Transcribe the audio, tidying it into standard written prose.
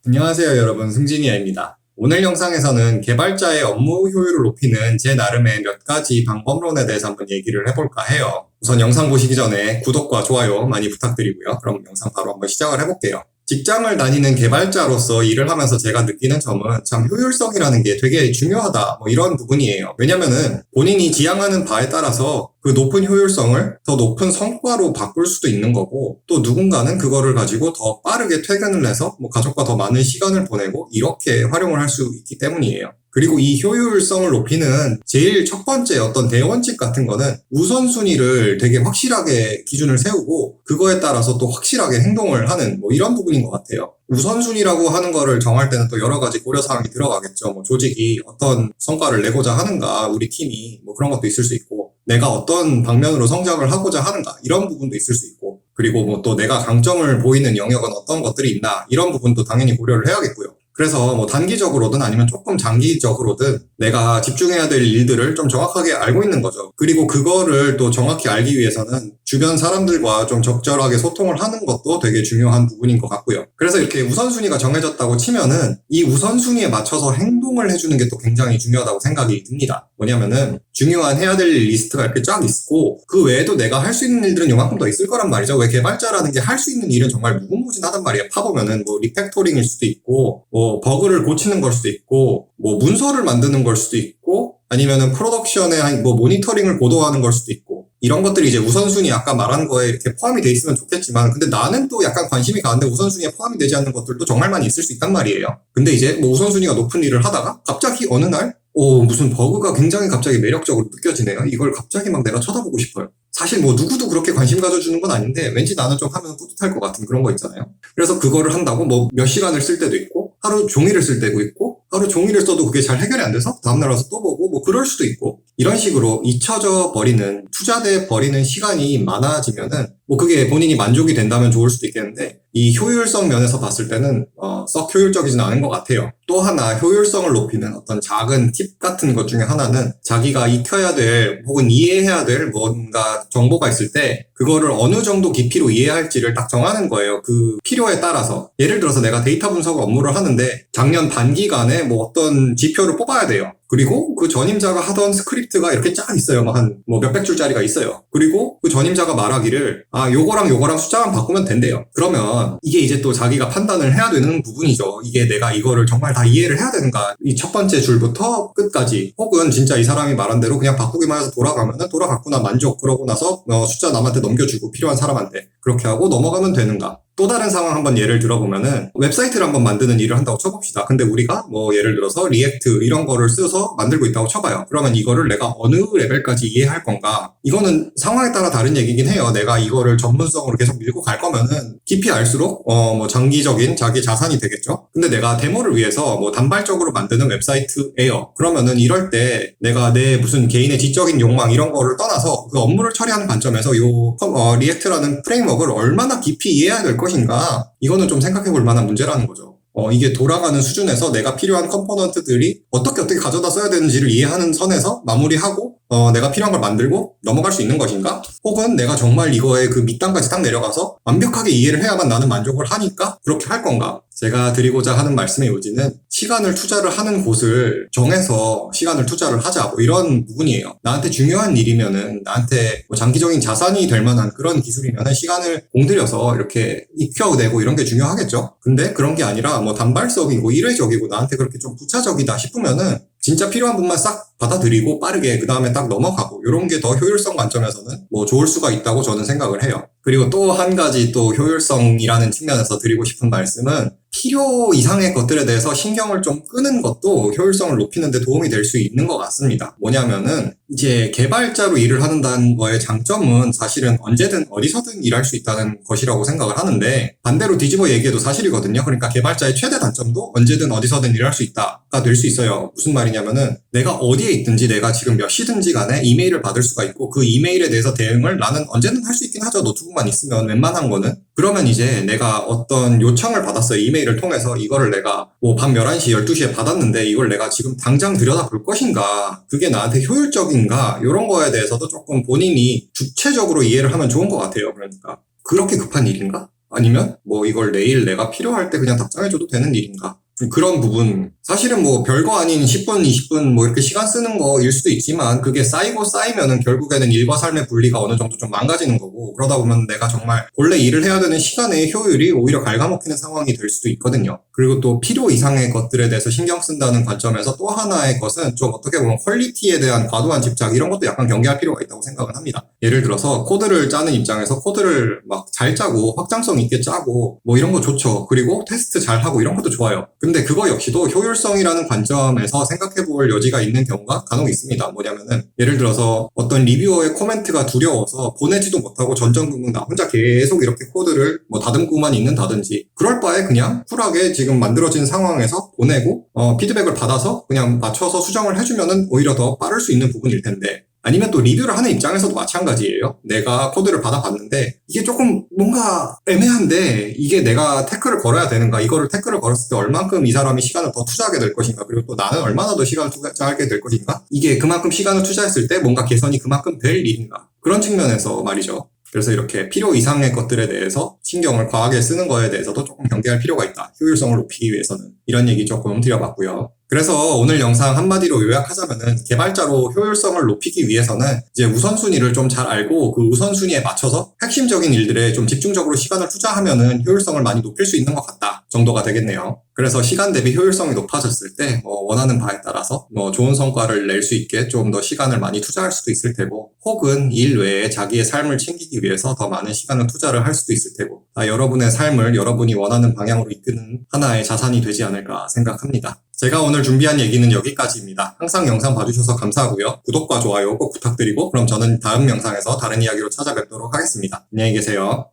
안녕하세요 여러분, 승진이야입니다. 오늘 영상에서는 개발자의 업무 효율을 높이는 제 나름의 몇 가지 방법론에 대해서 한번 얘기를 해볼까 해요. 우선 영상 보시기 전에 구독과 좋아요 많이 부탁드리고요. 그럼 영상 바로 한번 시작을 해볼게요. 직장을 다니는 개발자로서 일을 하면서 제가 느끼는 점은 참 효율성이라는 게 되게 중요하다, 이런 부분이에요. 왜냐면은 본인이 지향하는 바에 따라서 그 높은 효율성을 더 높은 성과로 바꿀 수도 있는 거고, 또 누군가는 그거를 가지고 더 빠르게 퇴근을 해서 가족과 더 많은 시간을 보내고 이렇게 활용을 할 수 있기 때문이에요. 그리고 이 효율성을 높이는 제일 첫 번째 어떤 대원칙 같은 거는 우선순위를 되게 확실하게 기준을 세우고 그거에 따라서 또 확실하게 행동을 하는 이런 부분인 것 같아요. 우선순위라고 하는 거를 정할 때는 또 여러 가지 고려사항이 들어가겠죠. 조직이 어떤 성과를 내고자 하는가, 우리 팀이 그런 것도 있을 수 있고, 내가 어떤 방면으로 성장을 하고자 하는가, 이런 부분도 있을 수 있고, 그리고 또 내가 강점을 보이는 영역은 어떤 것들이 있나, 이런 부분도 당연히 고려를 해야겠고요. 그래서 단기적으로든 아니면 조금 장기적으로든 내가 집중해야 될 일들을 좀 정확하게 알고 있는 거죠. 그리고 그거를 또 정확히 알기 위해서는 주변 사람들과 좀 적절하게 소통을 하는 것도 되게 중요한 부분인 것 같고요. 그래서 이렇게 우선순위가 정해졌다고 치면은 이 우선순위에 맞춰서 행동을 해주는 게 또 굉장히 중요하다고 생각이 듭니다. 뭐냐면은 중요한 해야 될 리스트가 이렇게 쫙 있고, 그 외에도 내가 할 수 있는 일들은 요만큼 더 있을 거란 말이죠. 왜 개발자라는 게 할 수 있는 일은 정말 무궁무진하단 말이에요. 파보면은 리팩토링일 수도 있고, 버그를 고치는 걸 수도 있고, 문서를 만드는 걸 수도 있고, 아니면은 프로덕션에 모니터링을 고도화하는 걸 수도 있고, 이런 것들이 이제 우선순위 아까 말한 거에 이렇게 포함이 돼 있으면 좋겠지만, 근데 나는 또 약간 관심이 가는데 우선순위에 포함이 되지 않는 것들도 정말 많이 있을 수 있단 말이에요. 근데 이제 우선순위가 높은 일을 하다가 갑자기 어느 날 무슨 버그가 굉장히 갑자기 매력적으로 느껴지네요. 이걸 갑자기 내가 쳐다보고 싶어요. 사실 누구도 그렇게 관심 가져주는 건 아닌데 왠지 나는 좀 하면 뿌듯할 것 같은 그런 거 있잖아요. 그래서 그거를 한다고 몇 시간을 쓸 때도 있고, 하루 종일을 쓸 때도 있고, 하루 종일을 써도 그게 잘 해결이 안 돼서 다음날 와서 또 보고 그럴 수도 있고, 이런 식으로 잊혀져 버리는, 투자돼 버리는 시간이 많아지면은 그게 본인이 만족이 된다면 좋을 수도 있겠는데, 이 효율성 면에서 봤을 때는 썩 효율적이진 않은 것 같아요. 또 하나 효율성을 높이는 어떤 작은 팁 같은 것 중에 하나는, 자기가 익혀야 될 혹은 이해해야 될 뭔가 정보가 있을 때 그거를 어느 정도 깊이로 이해할지를 딱 정하는 거예요. 그 필요에 따라서. 예를 들어서 내가 데이터 분석 업무를 하는데 작년 단기간에 어떤 지표를 뽑아야 돼요. 그리고 그 전임자가 하던 스크립트가 이렇게 쫙 있어요. 한 몇백 줄짜리가 있어요. 그리고 그 전임자가 말하기를 요거랑 숫자만 바꾸면 된대요. 그러면 이게 이제 또 자기가 판단을 해야 되는 부분이죠. 이게 내가 이거를 정말 다 이해를 해야 되는가, 이 첫 번째 줄부터 끝까지, 혹은 진짜 이 사람이 말한 대로 그냥 바꾸기만 해서 돌아가면은 돌아갔구나 만족, 그러고 나서 숫자 남한테 넘겨주고 필요한 사람한테 그렇게 하고 넘어가면 되는가. 또 다른 상황 한번 예를 들어보면은, 웹사이트를 한번 만드는 일을 한다고 쳐봅시다. 근데 우리가 예를 들어서 리액트 이런 거를 써서 만들고 있다고 쳐봐요. 그러면 이거를 내가 어느 레벨까지 이해할 건가? 이거는 상황에 따라 다른 얘기긴 해요. 내가 이거를 전문성으로 계속 밀고 갈 거면은 깊이 알수록 장기적인 자기 자산이 되겠죠. 근데 내가 데모를 위해서 단발적으로 만드는 웹사이트예요. 그러면은 이럴 때 내가 내 무슨 개인의 지적인 욕망 이런 거를 떠나서 그 업무를 처리하는 관점에서 리액트라는 프레임워크를 얼마나 깊이 이해해야 될 것인가, 이거는 좀 생각해 볼 만한 문제라는 거죠. 이게 돌아가는 수준에서 내가 필요한 컴포넌트들이 어떻게 가져다 써야 되는지를 이해하는 선에서 마무리하고 내가 필요한 걸 만들고 넘어갈 수 있는 것인가? 혹은 내가 정말 이거의 그 밑단까지 딱 내려가서 완벽하게 이해를 해야만 나는 만족을 하니까 그렇게 할 건가? 제가 드리고자 하는 말씀의 요지는, 시간을 투자를 하는 곳을 정해서 시간을 투자를 하자, 이런 부분이에요. 나한테 중요한 일이면은, 나한테 장기적인 자산이 될 만한 그런 기술이면은 시간을 공들여서 이렇게 익혀내고 이런 게 중요하겠죠. 근데 그런 게 아니라 단발성이고 일회적이고 나한테 그렇게 좀 부차적이다 싶으면은 진짜 필요한 부분만 싹 받아들이고 빠르게 그 다음에 딱 넘어가고, 이런 게 더 효율성 관점에서는 좋을 수가 있다고 저는 생각을 해요. 그리고 또 한 가지 또 효율성이라는 측면에서 드리고 싶은 말씀은, 필요 이상의 것들에 대해서 신경을 좀 끄는 것도 효율성을 높이는 데 도움이 될 수 있는 것 같습니다. 뭐냐면은, 이제 개발자로 일을 한다는 거의 장점은 사실은 언제든 어디서든 일할 수 있다는 것이라고 생각을 하는데, 반대로 뒤집어 얘기해도 사실이거든요. 그러니까 개발자의 최대 단점도 언제든 어디서든 일할 수 있다가 될 수 있어요. 무슨 말이냐면은, 내가 어디에 있든지 내가 지금 몇 시든지 간에 이메일을 받을 수가 있고, 그 이메일에 대해서 대응을 나는 언제든 할 수 있긴 하죠. 노트북만 있으면 웬만한 거는. 그러면 이제 내가 어떤 요청을 받았어요. 이메일을 통해서. 이거를 내가 밤 11시, 12시에 받았는데 이걸 내가 지금 당장 들여다볼 것인가? 그게 나한테 효율적인가? 이런 거에 대해서도 조금 본인이 주체적으로 이해를 하면 좋은 것 같아요. 그러니까 그렇게 급한 일인가? 아니면 뭐 이걸 내일 내가 필요할 때 그냥 답장해줘도 되는 일인가? 좀 그런 부분, 사실은 뭐 별거 아닌 10분, 20분 뭐 이렇게 시간 쓰는 거일 수도 있지만 그게 쌓이고 쌓이면은 결국에는 일과 삶의 분리가 어느 정도 좀 망가지는 거고, 그러다 보면 내가 정말 본래 일을 해야 되는 시간의 효율이 오히려 갉아먹히는 상황이 될 수도 있거든요. 그리고 또 필요 이상의 것들에 대해서 신경 쓴다는 관점에서 또 하나의 것은 좀 어떻게 보면 퀄리티에 대한 과도한 집착, 이런 것도 약간 경계할 필요가 있다고 생각은 합니다. 예를 들어서 코드를 짜는 입장에서 코드를 막 잘 짜고 확장성 있게 짜고 뭐 이런 거 좋죠. 그리고 테스트 잘 하고 이런 것도 좋아요. 근데 그거 역시도 효율성이라는 관점에서 생각해 볼 여지가 있는 경우가 간혹 있습니다. 뭐냐면은 예를 들어서 어떤 리뷰어의 코멘트가 두려워서 보내지도 못하고 전전긍긍 나 혼자 계속 이렇게 코드를 뭐 다듬고만 있는다든지, 그럴 바에 그냥 쿨하게 지금 만들어진 상황에서 보내고 피드백을 받아서 그냥 맞춰서 수정을 해주면은 오히려 더 빠를 수 있는 부분일 텐데, 아니면 또 리뷰를 하는 입장에서도 마찬가지예요. 내가 코드를 받아봤는데 이게 조금 뭔가 애매한데 이게 내가 태클을 걸어야 되는가, 이거를 태클을 걸었을 때 얼만큼 이 사람이 시간을 더 투자하게 될 것인가, 그리고 또 나는 얼마나 더 시간을 투자하게 될 것인가, 이게 그만큼 시간을 투자했을 때 뭔가 개선이 그만큼 될 일인가, 그런 측면에서 말이죠. 그래서 이렇게 필요 이상의 것들에 대해서 신경을 과하게 쓰는 거에 대해서도 조금 경계할 필요가 있다. 효율성을 높이기 위해서는. 이런 얘기 조금 드려봤고요. 그래서 오늘 영상 한마디로 요약하자면은, 개발자로 효율성을 높이기 위해서는 이제 우선순위를 좀 잘 알고 그 우선순위에 맞춰서 핵심적인 일들에 좀 집중적으로 시간을 투자하면은 효율성을 많이 높일 수 있는 것 같다 정도가 되겠네요. 그래서 시간 대비 효율성이 높아졌을 때 원하는 바에 따라서 좋은 성과를 낼 수 있게 좀 더 시간을 많이 투자할 수도 있을 테고, 혹은 일 외에 자기의 삶을 챙기기 위해서 더 많은 시간을 투자를 할 수도 있을 테고, 여러분의 삶을 여러분이 원하는 방향으로 이끄는 하나의 자산이 되지 않을까 생각합니다. 제가 오늘 준비한 얘기는 여기까지입니다. 항상 영상 봐주셔서 감사하고요. 구독과 좋아요 꼭 부탁드리고, 그럼 저는 다음 영상에서 다른 이야기로 찾아뵙도록 하겠습니다. 안녕히 계세요.